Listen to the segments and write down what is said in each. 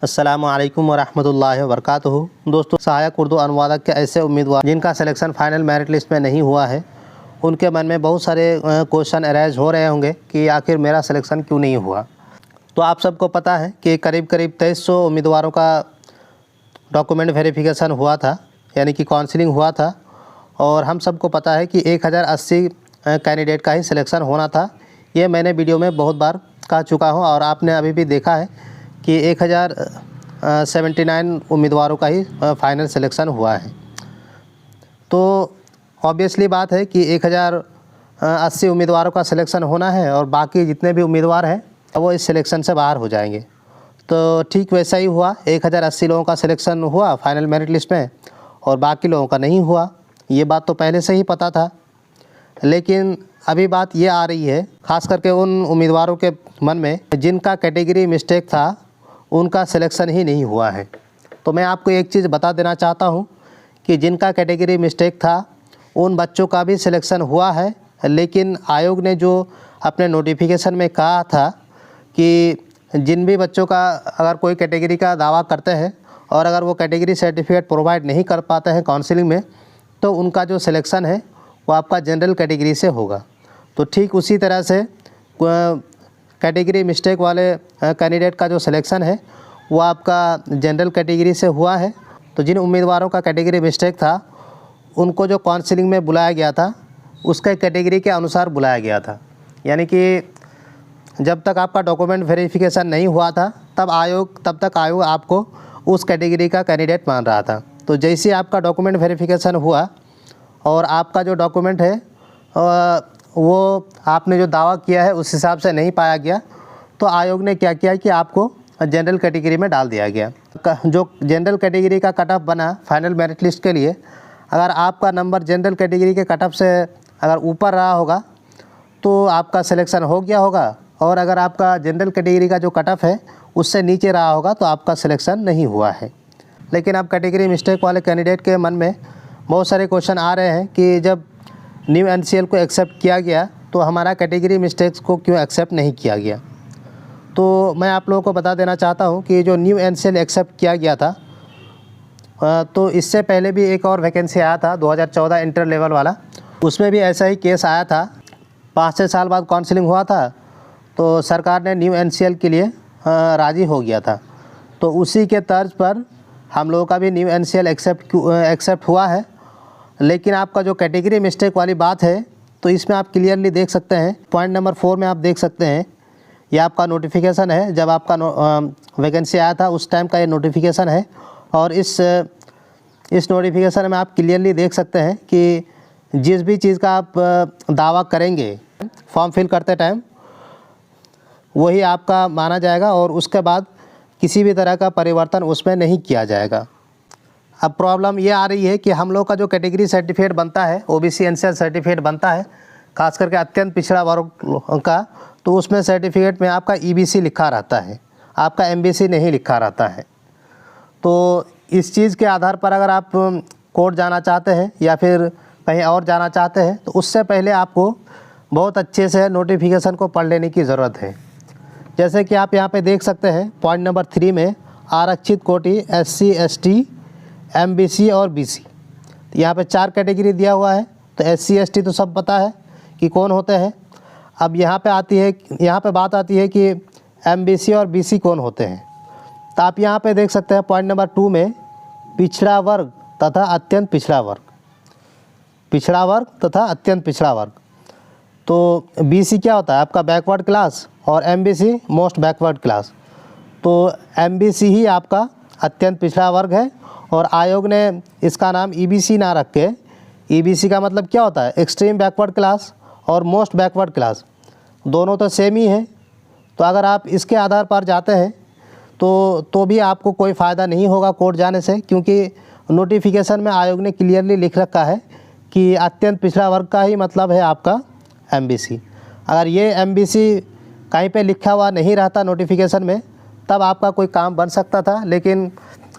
अस्सलामु अलैकुम वरहमतुल्लाहि वबरकातुहू। दोस्तों, सहायक उर्दू अनुवादक के ऐसे उम्मीदवार जिनका सिलेक्शन फाइनल मेरिट लिस्ट में नहीं हुआ है, उनके मन में बहुत सारे क्वेश्चन अराइज हो रहे होंगे कि आखिर मेरा सिलेक्शन क्यों नहीं हुआ। तो आप सबको पता है कि करीब 2300 उम्मीदवारों का डॉक्यूमेंट वेरिफिकेशन हुआ था, यानी कि काउंसलिंग हुआ था, और हम सबको पता है कि 1080 कैंडिडेट का ही सिलेक्शन होना था। ये मैंने वीडियो में बहुत बार कह चुका हूँ और आपने अभी भी देखा है कि 1079 उम्मीदवारों का ही फाइनल सिलेक्शन हुआ है। तो ऑब्वियसली बात है कि 1080 उम्मीदवारों का सिलेक्शन होना है और बाकी जितने भी उम्मीदवार हैं वो इस सिलेक्शन से बाहर हो जाएंगे। तो ठीक वैसा ही हुआ, 1080 लोगों का सिलेक्शन हुआ फाइनल मेरिट लिस्ट में और बाकी लोगों का नहीं हुआ। ये बात तो पहले से ही पता था, लेकिन अभी बात ये आ रही है ख़ास करके उन उम्मीदवारों के मन में जिनका कैटेगरी मिस्टेक था, उनका सिलेक्शन ही नहीं हुआ है। तो मैं आपको एक चीज़ बता देना चाहता हूँ कि जिनका कैटेगरी मिस्टेक था उन बच्चों का भी सिलेक्शन हुआ है, लेकिन आयोग ने जो अपने नोटिफिकेशन में कहा था कि जिन भी बच्चों का अगर कोई कैटेगरी का दावा करते हैं और अगर वो कैटेगरी सर्टिफिकेट प्रोवाइड नहीं कर पाते हैं काउंसलिंग में, तो उनका जो सिलेक्शन है वो आपका जनरल कैटेगरी से होगा। तो ठीक उसी तरह से कैटेगरी मिस्टेक वाले कैंडिडेट का जो सिलेक्शन है वो आपका जनरल कैटेगरी से हुआ है। तो जिन उम्मीदवारों का कैटेगरी मिस्टेक था उनको जो काउंसलिंग में बुलाया गया था उसके कैटेगरी के अनुसार बुलाया गया था, यानी कि जब तक आपका डॉक्यूमेंट वेरिफिकेशन नहीं हुआ था तब तक आयोग आपको उस कैटेगरी का कैंडिडेट मान रहा था। तो जैसे ही आपका डॉक्यूमेंट वेरिफिकेशन हुआ और आपका जो डॉक्यूमेंट है वो आपने जो दावा किया है उस हिसाब से नहीं पाया गया, तो आयोग ने क्या किया कि आपको जनरल कैटेगरी में डाल दिया गया। जो जनरल कैटेगरी का कट ऑफ बना फाइनल मेरिट लिस्ट के लिए, अगर आपका नंबर जनरल कैटेगरी के कट ऑफ से अगर ऊपर रहा होगा तो आपका सिलेक्शन हो गया होगा, और अगर आपका जनरल कैटेगरी का जो कट ऑफ है उससे नीचे रहा होगा तो आपका सिलेक्शन नहीं हुआ है। लेकिन अब कैटेगरी मिस्टेक वाले कैंडिडेट के मन में बहुत सारे क्वेश्चन आ रहे हैं कि जब न्यू एनसीएल को एक्सेप्ट किया गया तो हमारा कैटेगरी मिस्टेक्स को क्यों एक्सेप्ट नहीं किया गया। तो मैं आप लोगों को बता देना चाहता हूं कि जो न्यू एनसीएल एक्सेप्ट किया गया था तो इससे पहले भी एक और वैकेंसी आया था 2014 इंटर लेवल वाला, उसमें भी ऐसा ही केस आया था। 5-6 साल बाद काउंसलिंग हुआ था तो सरकार ने न्यू एनसीएल के लिए राज़ी हो गया था। तो उसी के तर्ज पर हम लोगों का भी न्यू एनसीएल एक्सेप्ट हुआ है। लेकिन आपका जो कैटेगरी मिस्टेक वाली बात है तो इसमें आप क्लियरली देख सकते हैं, पॉइंट नंबर 4 में आप देख सकते हैं, ये आपका नोटिफिकेशन है। जब आपका वैकेंसी आया था उस टाइम का ये नोटिफिकेशन है, और इस नोटिफिकेशन में आप क्लियरली देख सकते हैं कि जिस भी चीज़ का आप दावा करेंगे फॉर्म फिल करते टाइम वही आपका माना जाएगा और उसके बाद किसी भी तरह का परिवर्तन उसमें नहीं किया जाएगा। अब प्रॉब्लम ये आ रही है कि हम लोग का जो कैटेगरी सर्टिफिकेट बनता है, ओबीसी एनसीएल सर्टिफिकेट बनता है, खास करके अत्यंत पिछड़ा वर्ग का, तो उसमें सर्टिफिकेट में आपका ईबीसी लिखा रहता है, आपका एमबीसी नहीं लिखा रहता है। तो इस चीज़ के आधार पर अगर आप कोर्ट जाना चाहते हैं या फिर कहीं और जाना चाहते हैं तो उससे पहले आपको बहुत अच्छे से नोटिफिकेशन को पढ़ लेने की ज़रूरत है। जैसे कि आप यहाँ पे देख सकते हैं पॉइंट नंबर 3 में आरक्षित कोटि SC ST MBC और BC, यहाँ पे 4 कैटेगरी दिया हुआ है। तो SC ST तो सब पता है कि कौन होते हैं। अब यहाँ पे बात आती है कि MBC और BC कौन होते हैं। तो आप यहाँ पे देख सकते हैं पॉइंट नंबर 2 में पिछड़ा वर्ग तथा अत्यंत पिछड़ा वर्ग, पिछड़ा वर्ग तथा अत्यंत पिछड़ा वर्ग। तो BC क्या होता है आपका बैकवर्ड क्लास और MBC मोस्ट बैकवर्ड क्लास। तो MBC ही आपका अत्यंत पिछड़ा वर्ग है, और आयोग ने इसका नाम EBC ना रख के, EBC का मतलब क्या होता है एक्सट्रीम बैकवर्ड क्लास और मोस्ट बैकवर्ड क्लास, दोनों तो सेम ही है। तो अगर आप इसके आधार पर जाते हैं तो भी आपको कोई फ़ायदा नहीं होगा कोर्ट जाने से, क्योंकि नोटिफिकेशन में आयोग ने क्लियरली लिख रखा है कि अत्यंत पिछड़ा वर्ग का ही मतलब है आपका MBC। अगर ये MBC कहीं पे लिखा हुआ नहीं रहता नोटिफिकेशन में तब आपका कोई काम बन सकता था, लेकिन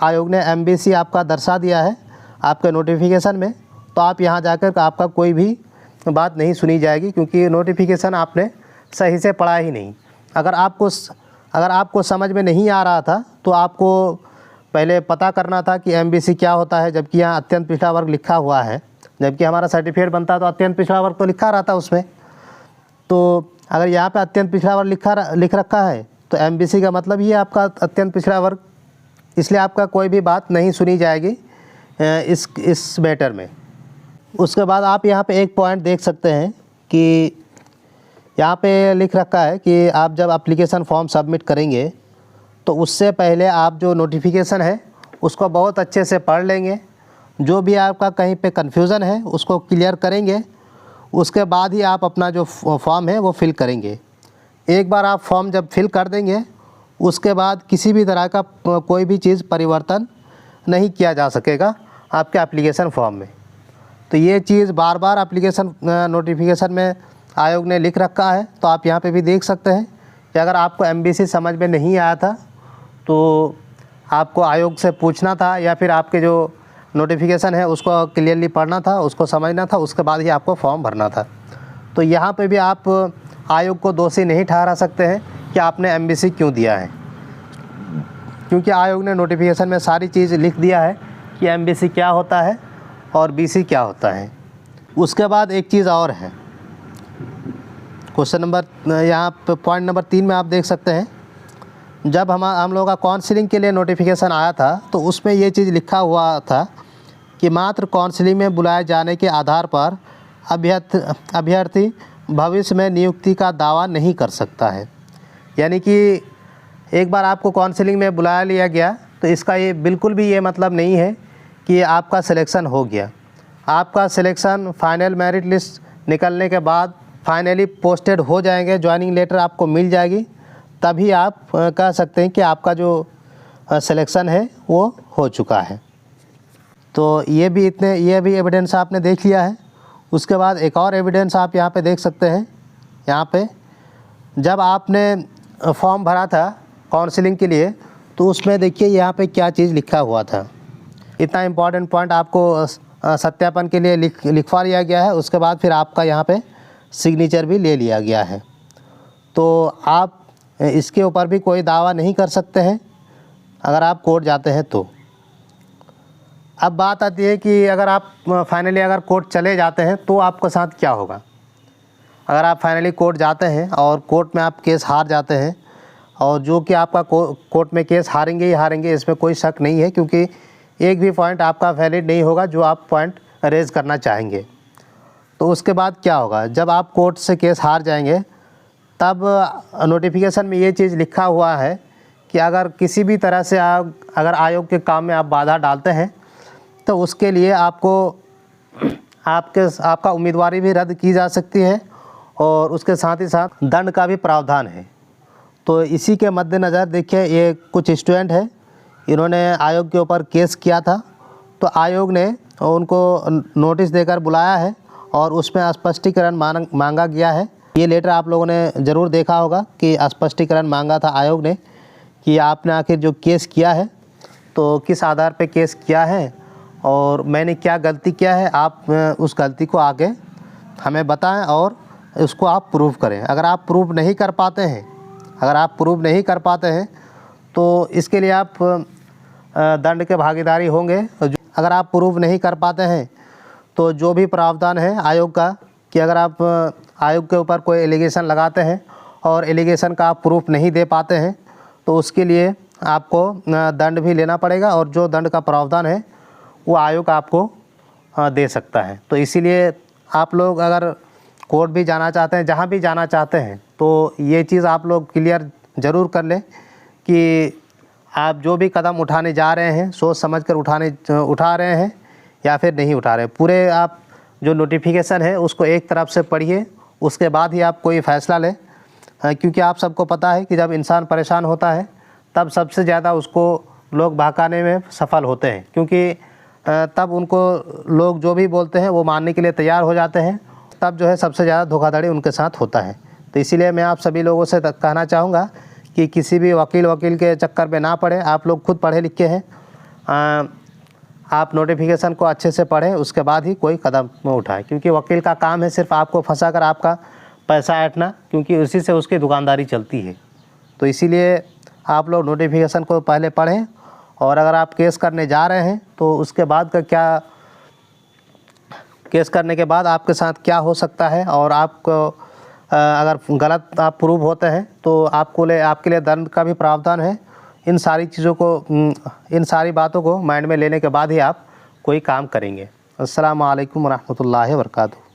आयोग ने MBC आपका दर्शा दिया है आपके नोटिफिकेशन में, तो आप यहाँ जाकर आपका कोई भी बात नहीं सुनी जाएगी, क्योंकि नोटिफिकेशन आपने सही से पढ़ा ही नहीं। अगर आपको अगर आपको समझ में नहीं आ रहा था तो आपको पहले पता करना था कि एमबीसी क्या होता है, जबकि यहाँ अत्यंत पिछड़ा वर्ग लिखा हुआ है। जबकि हमारा सर्टिफिकेट बनता तो अत्यंत पिछड़ा वर्ग तो लिखा रहता उसमें। तो अगर यहाँ पे अत्यंत पिछड़ा वर्ग लिख रखा है तो एमबीसी का मतलब ही है आपका अत्यंत पिछड़ा वर्ग, इसलिए आपका कोई भी बात नहीं सुनी जाएगी इस मैटर में। उसके बाद आप यहाँ पे एक पॉइंट देख सकते हैं कि यहाँ पे लिख रखा है कि आप जब एप्लीकेशन फॉर्म सबमिट करेंगे तो उससे पहले आप जो नोटिफिकेशन है उसको बहुत अच्छे से पढ़ लेंगे। जो भी आपका कहीं पे कन्फ्यूज़न है उसको क्लियर करेंगे, उसके बाद ही आप अपना जो फॉर्म है वो फिल करेंगे। एक बार आप फॉर्म जब फिल कर देंगे उसके बाद किसी भी तरह का कोई भी चीज़ परिवर्तन नहीं किया जा सकेगा आपके एप्लीकेशन फॉर्म में। तो ये चीज़ बार बार एप्लीकेशन नोटिफिकेशन में आयोग ने लिख रखा है। तो आप यहाँ पे भी देख सकते हैं कि अगर आपको एमबीसी समझ में नहीं आया था तो आपको आयोग से पूछना था, या फिर आपके जो नोटिफिकेशन है उसको क्लियरली पढ़ना था, उसको समझना था, उसके बाद ही आपको फॉर्म भरना था। तो यहाँ पे भी आप आयोग को दोषी नहीं ठहरा सकते हैं कि आपने एमबीसी क्यों दिया है, क्योंकि आयोग ने नोटिफिकेशन में सारी चीज़ लिख दिया है कि एमबीसी क्या होता है और बीसी क्या होता है। उसके बाद एक चीज़ और है, क्वेश्चन नंबर यहाँ पे पॉइंट नंबर 3 में आप देख सकते हैं, जब हम लोगों का काउंसलिंग के लिए नोटिफिकेशन आया था तो उसमें ये चीज़ लिखा हुआ था कि मात्र काउंसलिंग में बुलाए जाने के आधार पर अभ्यर्थी भविष्य में नियुक्ति का दावा नहीं कर सकता है। यानी कि एक बार आपको काउंसलिंग में बुला लिया गया तो इसका ये बिल्कुल भी ये मतलब नहीं है कि आपका सिलेक्शन हो गया। आपका सिलेक्शन फाइनल मेरिट लिस्ट निकलने के बाद फाइनली पोस्टेड हो जाएंगे, ज्वाइनिंग लेटर आपको मिल जाएगी, तभी आप कह सकते हैं कि आपका जो सिलेक्शन है वो हो चुका है। तो ये भी एविडेंस आपने देख लिया है। उसके बाद एक और एविडेंस आप यहाँ पे देख सकते हैं। यहाँ पे जब आपने फॉर्म भरा था काउंसलिंग के लिए तो उसमें देखिए यहाँ पे क्या चीज़ लिखा हुआ था। इतना इम्पॉर्टेंट पॉइंट आपको सत्यापन के लिए लिखवा लिया गया है। उसके बाद फिर आपका यहाँ पे सिग्नेचर भी ले लिया गया है। तो आप इसके ऊपर भी कोई दावा नहीं कर सकते हैं अगर आप कोर्ट जाते हैं तो। अब बात आती है कि अगर आप फाइनली अगर कोर्ट चले जाते हैं तो आपके साथ क्या होगा। अगर आप फाइनली कोर्ट जाते हैं और कोर्ट में आप केस हार जाते हैं, और जो कि आपका कोर्ट में केस हारेंगे ही हारेंगे, इसमें कोई शक नहीं है, क्योंकि एक भी पॉइंट आपका वैलिड नहीं होगा जो आप पॉइंट रेज करना चाहेंगे। तो उसके बाद क्या होगा, जब आप कोर्ट से केस हार जाएंगे तब नोटिफिकेशन में ये चीज़ लिखा हुआ है कि अगर किसी भी तरह से अगर आयोग के काम में आप बाधा डालते हैं तो उसके लिए आपका उम्मीदवारी भी रद्द की जा सकती है, और उसके साथ ही साथ दंड का भी प्रावधान है। तो इसी के मद्देनज़र देखिए, ये कुछ स्टूडेंट है, इन्होंने आयोग के ऊपर केस किया था, तो आयोग ने उनको नोटिस देकर बुलाया है और उसमें स्पष्टीकरण मांगा गया है। ये लेटर आप लोगों ने ज़रूर देखा होगा कि स्पष्टीकरण मांगा था आयोग ने कि आपने आखिर जो केस किया है तो किस आधार पे केस किया है और मैंने क्या गलती किया है, आप उस गलती को आगे हमें बताएं और उसको आप प्रूव करें। अगर आप प्रूव नहीं कर पाते हैं तो इसके लिए आप दंड के भागीदारी होंगे। अगर आप प्रूव नहीं कर पाते हैं तो जो भी प्रावधान है आयोग का, कि अगर आप आयोग के ऊपर कोई एलिगेशन लगाते हैं और एलिगेशन का आप प्रूफ नहीं दे पाते हैं तो उसके लिए आपको दंड भी लेना पड़ेगा, और जो दंड का प्रावधान है वो आयोग आपको दे सकता है। तो इसीलिए आप लोग अगर कोर्ट भी जाना चाहते हैं, जहाँ भी जाना चाहते हैं, तो ये चीज़ आप लोग क्लियर ज़रूर कर लें कि आप जो भी कदम उठाने जा रहे हैं सोच समझ कर उठा रहे हैं या फिर नहीं उठा रहे। पूरे आप जो नोटिफिकेशन है उसको एक तरफ से पढ़िए, उसके बाद ही आप कोई फ़ैसला लें, क्योंकि आप सबको पता है कि जब इंसान परेशान होता है तब सबसे ज़्यादा उसको लोग बहकाने में सफल होते हैं, क्योंकि तब उनको लोग जो भी बोलते हैं वो मानने के लिए तैयार हो जाते हैं। तब जो है सबसे ज़्यादा धोखाधड़ी उनके साथ होता है। तो इसीलिए मैं आप सभी लोगों से कहना चाहूँगा कि किसी भी वकील के चक्कर में ना पड़े। आप लोग खुद पढ़े लिखे हैं, आप नोटिफिकेशन को अच्छे से पढ़ें, उसके बाद ही कोई कदम उठाएं, क्योंकि वकील का काम है सिर्फ आपको फंसा कर आपका पैसा ऐंठना, क्योंकि उसी से उसकी दुकानदारी चलती है। तो इसीलिए आप लोग नोटिफिकेशन को पहले पढ़ें, और अगर आप केस करने जा रहे हैं तो उसके बाद का क्या, केस करने के बाद आपके साथ क्या हो सकता है, और आपको अगर गलत आप प्रूव होते हैं तो आपके लिए दंड का भी प्रावधान है। इन सारी चीज़ों को, इन सारी बातों को माइंड में लेने के बाद ही आप कोई काम करेंगे। अस्सलामु अलैकुम रहमतुल्लाहि व बरकातुहू।